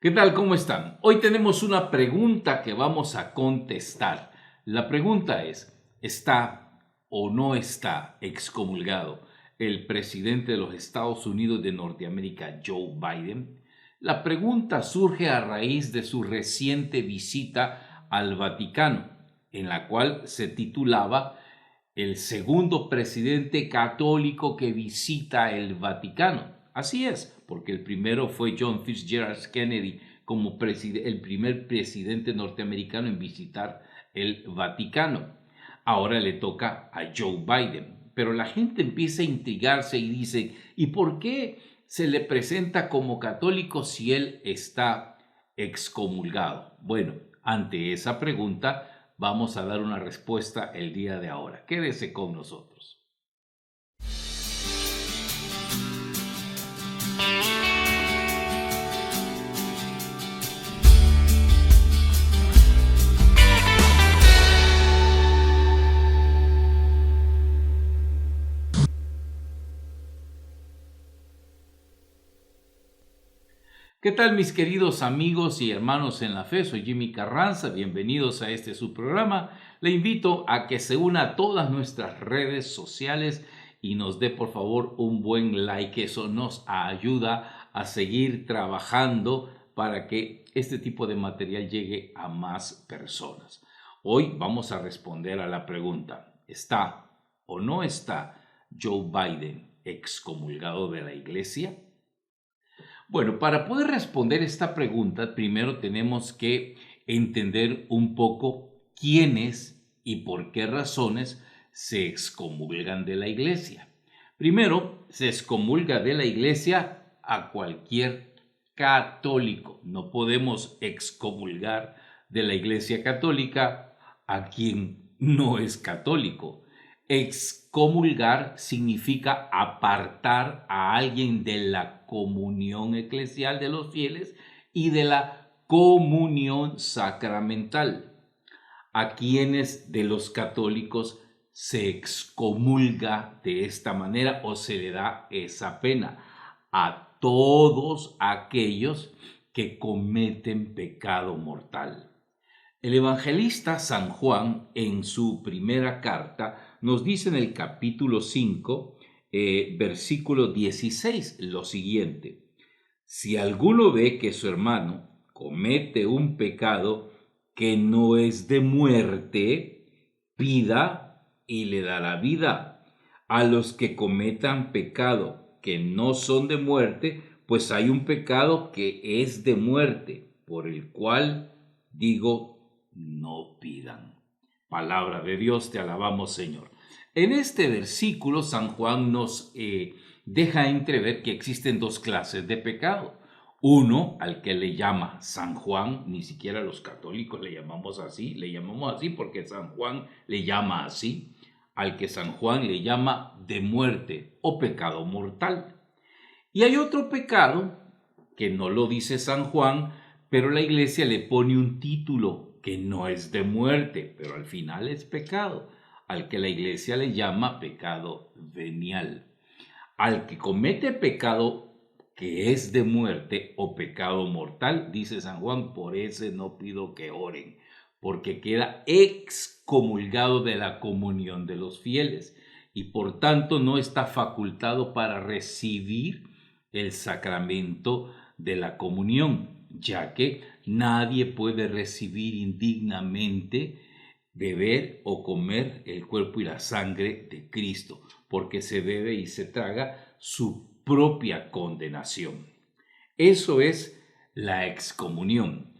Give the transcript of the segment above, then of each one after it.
¿Qué tal? ¿Cómo están? Hoy tenemos una pregunta que vamos a contestar. La pregunta es, ¿está o no está excomulgado el presidente de los Estados Unidos de Norteamérica, Joe Biden? La pregunta surge a raíz de su reciente visita al Vaticano, en la cual se titulaba el segundo presidente católico que visita el Vaticano. Así es, porque el primero fue John Fitzgerald Kennedy como el primer presidente norteamericano en visitar el Vaticano. Ahora le toca a Joe Biden. Pero la gente empieza a intrigarse y dice, ¿y por qué se le presenta como católico si él está excomulgado? Bueno, ante esa pregunta vamos a dar una respuesta el día de ahora. Quédese con nosotros. ¿Qué tal, mis queridos amigos y hermanos en la fe? Soy Jimmy Carranza, bienvenidos a este su programa. Le invito a que se una a todas nuestras redes sociales y nos dé por favor un buen like. Eso nos ayuda a seguir trabajando para que este tipo de material llegue a más personas. Hoy vamos a responder a la pregunta, ¿está o no está Joe Biden excomulgado de la iglesia? Bueno, para poder responder esta pregunta, primero tenemos que entender un poco quiénes y por qué razones se excomulgan de la iglesia. Primero, se excomulga de la iglesia a cualquier católico. No podemos excomulgar de la iglesia católica a quien no es católico. Excomulgar significa apartar a alguien de la comunión eclesial de los fieles y de la comunión sacramental. A quienes de los católicos se excomulga de esta manera o se le da esa pena. A todos aquellos que cometen pecado mortal. El evangelista San Juan, en su primera carta, nos dice en el capítulo 5, versículo 16, lo siguiente: si alguno ve que su hermano comete un pecado que no es de muerte, pida y le dará vida. A los que cometan pecado que no son de muerte, pues hay un pecado que es de muerte, por el cual digo, no pidan. Palabra de Dios, te alabamos, Señor. En este versículo, San Juan nos deja entrever que existen dos clases de pecado. Uno, al que le llama San Juan, ni siquiera los católicos le llamamos así porque San Juan le llama así, al que San Juan le llama de muerte o pecado mortal. Y hay otro pecado que no lo dice San Juan, pero la iglesia le pone un título que no es de muerte, pero al final es pecado, al que la iglesia le llama pecado venial. Al que comete pecado que es de muerte o pecado mortal, dice San Juan, por ese no pido que oren, porque queda excomulgado de la comunión de los fieles y por tanto no está facultado para recibir el sacramento de la comunión, ya que nadie puede recibir indignamente, beber o comer el cuerpo y la sangre de Cristo, porque se bebe y se traga su propia condenación. Eso es la excomunión,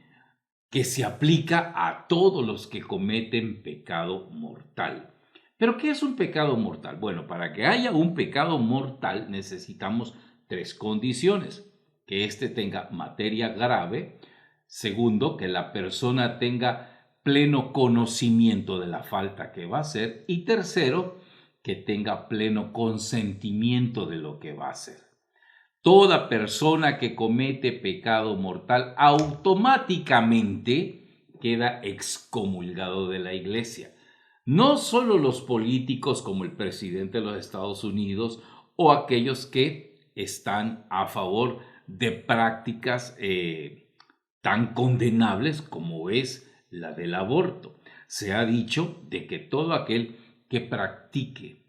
que se aplica a todos los que cometen pecado mortal. ¿Pero qué es un pecado mortal? Bueno, para que haya un pecado mortal necesitamos tres condiciones: que éste tenga materia grave; segundo, que la persona tenga pleno conocimiento de la falta que va a hacer; y tercero, que tenga pleno consentimiento de lo que va a hacer. Toda persona que comete pecado mortal automáticamente queda excomulgado de la iglesia. No solo los políticos como el presidente de los Estados Unidos o aquellos que están a favor de prácticas tan condenables como es la del aborto. Se ha dicho de que todo aquel que practique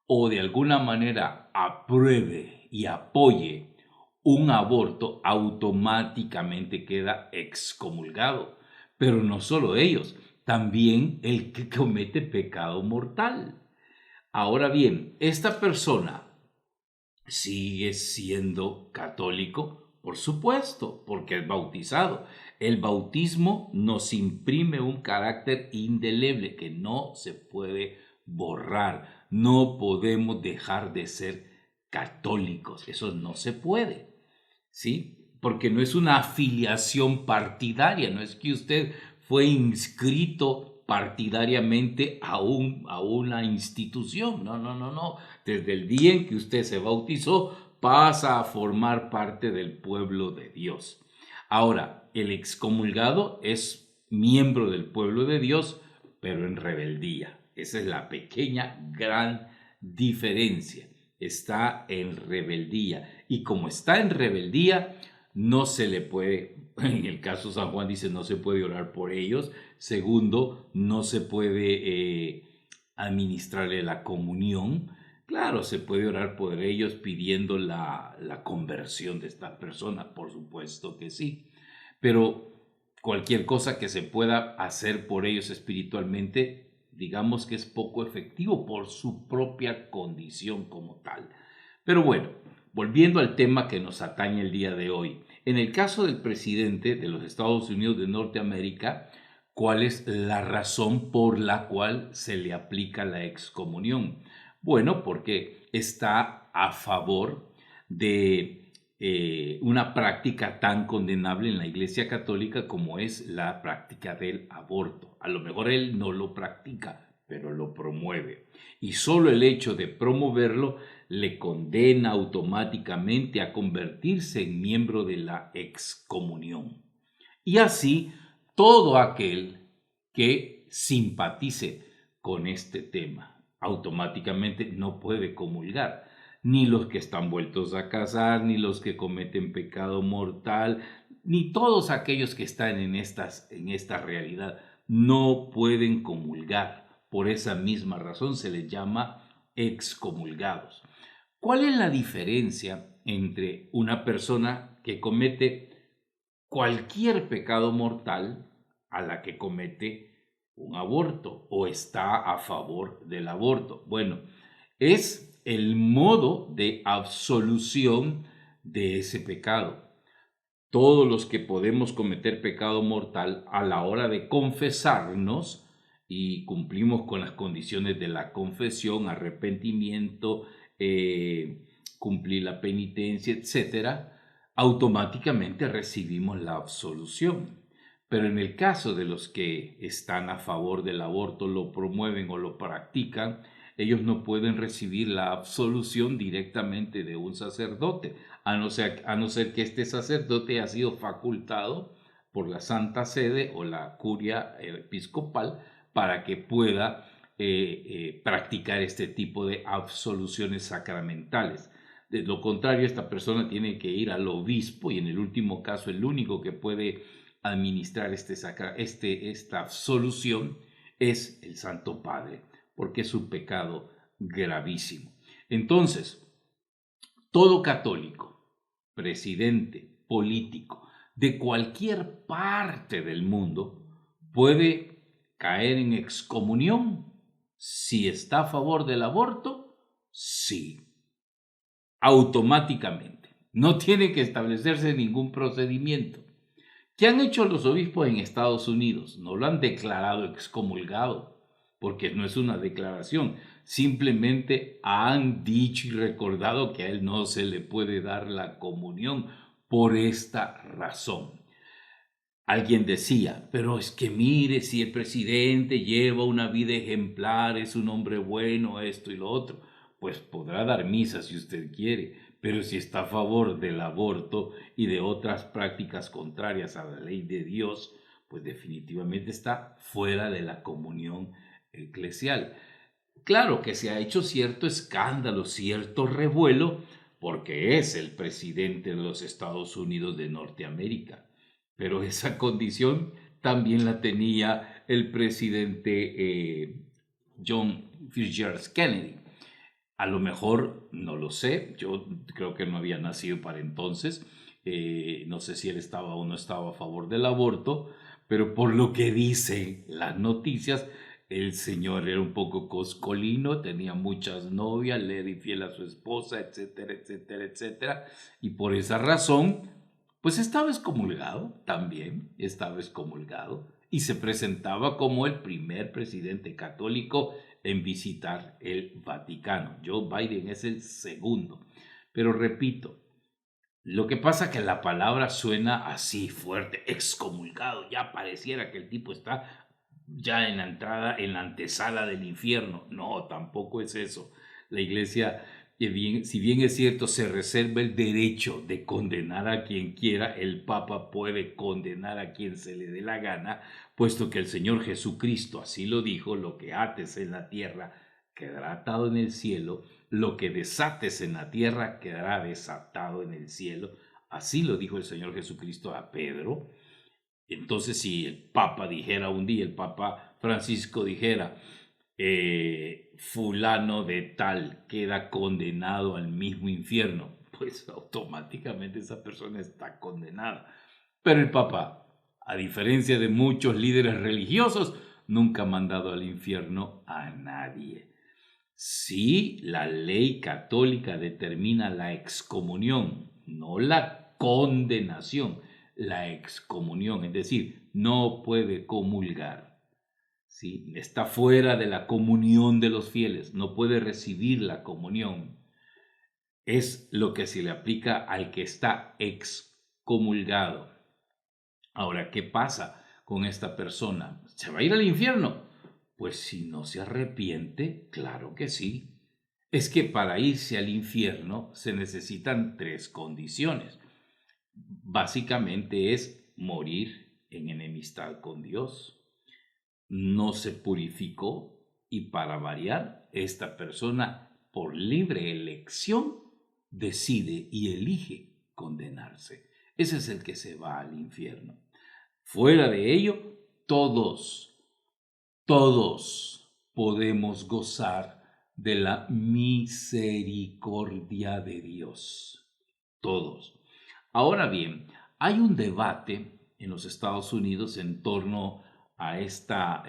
o de alguna manera apruebe y apoye un aborto automáticamente queda excomulgado. Pero no solo ellos, también el que comete pecado mortal. Ahora bien, esta persona sigue siendo católico, por supuesto, porque es bautizado. El bautismo nos imprime un carácter indeleble que no se puede borrar. No podemos dejar de ser católicos. Eso no se puede, ¿sí? Porque no es una afiliación partidaria, no es que usted fue inscrito partidariamente a una institución. No, no, no, no. Desde el día en que usted se bautizó, pasa a formar parte del pueblo de Dios. Ahora, el excomulgado es miembro del pueblo de Dios, pero en rebeldía. Esa es la pequeña, gran diferencia. Está en rebeldía. Y como está en rebeldía, no se le puede, en el caso San Juan dice, no se puede orar por ellos. Segundo, no se puede administrarle la comunión. Claro, se puede orar por ellos pidiendo la conversión de esta persona, por supuesto que sí. Pero cualquier cosa que se pueda hacer por ellos espiritualmente, digamos que es poco efectivo por su propia condición como tal. Pero bueno, volviendo al tema que nos atañe el día de hoy. En el caso del presidente de los Estados Unidos de Norteamérica, ¿cuál es la razón por la cual se le aplica la excomunión? Bueno, porque está a favor de una práctica tan condenable en la Iglesia Católica como es la práctica del aborto. A lo mejor él no lo practica, pero lo promueve. Y solo el hecho de promoverlo le condena automáticamente a convertirse en miembro de la excomunión. Y así, todo aquel que simpatice con este tema automáticamente no puede comulgar. Ni los que están vueltos a casar, ni los que cometen pecado mortal, ni todos aquellos que están en esta realidad no pueden comulgar. Por esa misma razón se les llama excomulgados. ¿Cuál es la diferencia entre una persona que comete cualquier pecado mortal a la que comete un aborto o está a favor del aborto? Bueno, es el modo de absolución de ese pecado. Todos los que podemos cometer pecado mortal a la hora de confesarnos y cumplimos con las condiciones de la confesión, arrepentimiento, cumplir la penitencia, etcétera, automáticamente recibimos la absolución. Pero en el caso de los que están a favor del aborto, lo promueven o lo practican, ellos no pueden recibir la absolución directamente de un sacerdote, a no ser que este sacerdote ha sido facultado por la Santa Sede o la curia episcopal para que pueda practicar este tipo de absoluciones sacramentales. De lo contrario, esta persona tiene que ir al obispo y en el último caso el único que puede administrar esta absolución es el Santo Padre, porque es un pecado gravísimo. Entonces, todo católico, presidente, político, de cualquier parte del mundo, puede caer en excomunión si está a favor del aborto, sí, automáticamente. No tiene que establecerse ningún procedimiento. ¿Qué han hecho los obispos en Estados Unidos? No lo han declarado excomulgado, porque no es una declaración. Simplemente han dicho y recordado que a él no se le puede dar la comunión por esta razón. Alguien decía, pero es que mire, si el presidente lleva una vida ejemplar, es un hombre bueno, esto y lo otro, pues podrá dar misa si usted quiere, pero si está a favor del aborto y de otras prácticas contrarias a la ley de Dios, pues definitivamente está fuera de la comunión eclesial. Claro que se ha hecho cierto escándalo, cierto revuelo, porque es el presidente de los Estados Unidos de Norteamérica. pero esa condición también la tenía el presidente John Fitzgerald Kennedy. A lo mejor, no lo sé, yo creo que no había nacido para entonces, no sé si él estaba o no estaba a favor del aborto, pero por lo que dicen las noticias, el señor era un poco coscolino, tenía muchas novias, le era infiel a su esposa, etcétera, etcétera, etcétera, y por esa razón, pues estaba excomulgado, también estaba excomulgado, y se presentaba como el primer presidente católico en visitar el Vaticano. Joe Biden es el segundo. Pero repito, lo que pasa es que la palabra suena así fuerte, excomulgado, ya pareciera que el tipo está ya en la entrada, en la antesala del infierno. No, tampoco es eso. La iglesia, si bien es cierto, se reserva el derecho de condenar a quien quiera, el Papa puede condenar a quien se le dé la gana, puesto que el Señor Jesucristo así lo dijo: lo que ates en la tierra quedará atado en el cielo, lo que desates en la tierra quedará desatado en el cielo. Así lo dijo el Señor Jesucristo a Pedro. Entonces, si el Papa dijera un día, el Papa Francisco dijera, fulano de tal queda condenado al mismo infierno, pues automáticamente esa persona está condenada. Pero el Papa, a diferencia de muchos líderes religiosos, nunca ha mandado al infierno a nadie. Sí, la ley católica determina la excomunión, no la condenación, la excomunión, es decir, no puede comulgar, ¿sí? Está fuera de la comunión de los fieles, no puede recibir la comunión. Es lo que se le aplica al que está excomulgado. Ahora, ¿qué pasa con esta persona? ¿Se va a ir al infierno? Pues si no se arrepiente, claro que sí. Es que para irse al infierno se necesitan tres condiciones. Básicamente es morir en enemistad con Dios. No se purificó y, para variar, esta persona por libre elección decide y elige condenarse. Ese es el que se va al infierno. Fuera de ello, todos podemos gozar de la misericordia de Dios. Todos. Ahora bien, hay un debate en los Estados Unidos en torno a esta,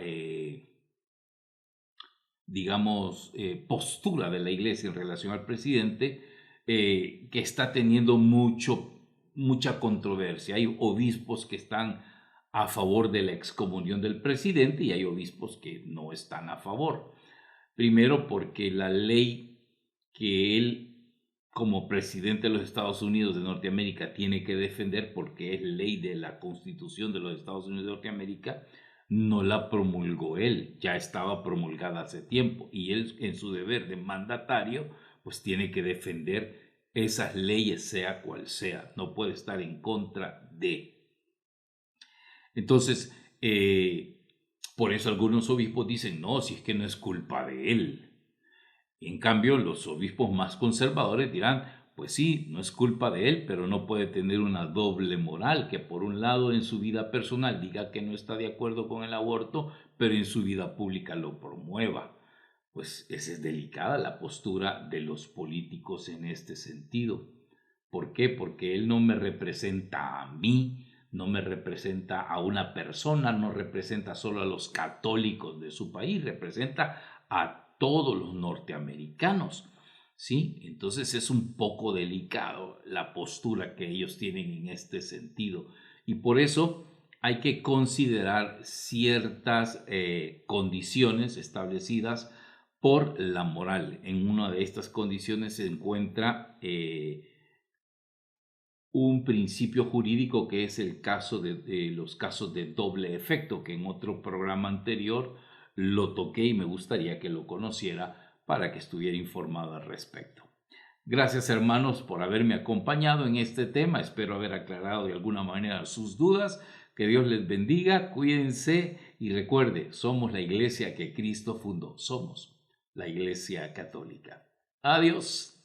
digamos, postura de la iglesia en relación al presidente, que está teniendo mucha controversia. Hay obispos que están a favor de la excomunión del presidente y hay obispos que no están a favor. Primero, porque la ley que él, como presidente de los Estados Unidos de Norteamérica, tiene que defender, porque es ley de la Constitución de los Estados Unidos de Norteamérica, no la promulgó él, ya estaba promulgada hace tiempo, y él, en su deber de mandatario, pues tiene que defender esas leyes, sea cual sea, no puede estar en contra de. Entonces, por eso algunos obispos dicen: no, si es que no es culpa de él. En cambio, los obispos más conservadores dirán: pues sí, no es culpa de él, pero no puede tener una doble moral, que por un lado en su vida personal diga que no está de acuerdo con el aborto, pero en su vida pública lo promueva. Pues esa es delicada la postura de los políticos en este sentido. ¿Por qué? Porque él no me representa a mí, no me representa a una persona, no representa solo a los católicos de su país, representa a todos los norteamericanos, ¿sí? Entonces es un poco delicado la postura que ellos tienen en este sentido, y por eso hay que considerar ciertas condiciones establecidas por la moral. En una de estas condiciones se encuentra un principio jurídico, que es el caso de los casos de doble efecto, que en otro programa anterior lo toqué y me gustaría que lo conociera para que estuviera informado al respecto. Gracias, hermanos, por haberme acompañado en este tema. Espero haber aclarado de alguna manera sus dudas. Que Dios les bendiga, cuídense y recuerde, somos la iglesia que Cristo fundó, somos la Iglesia Católica. Adiós.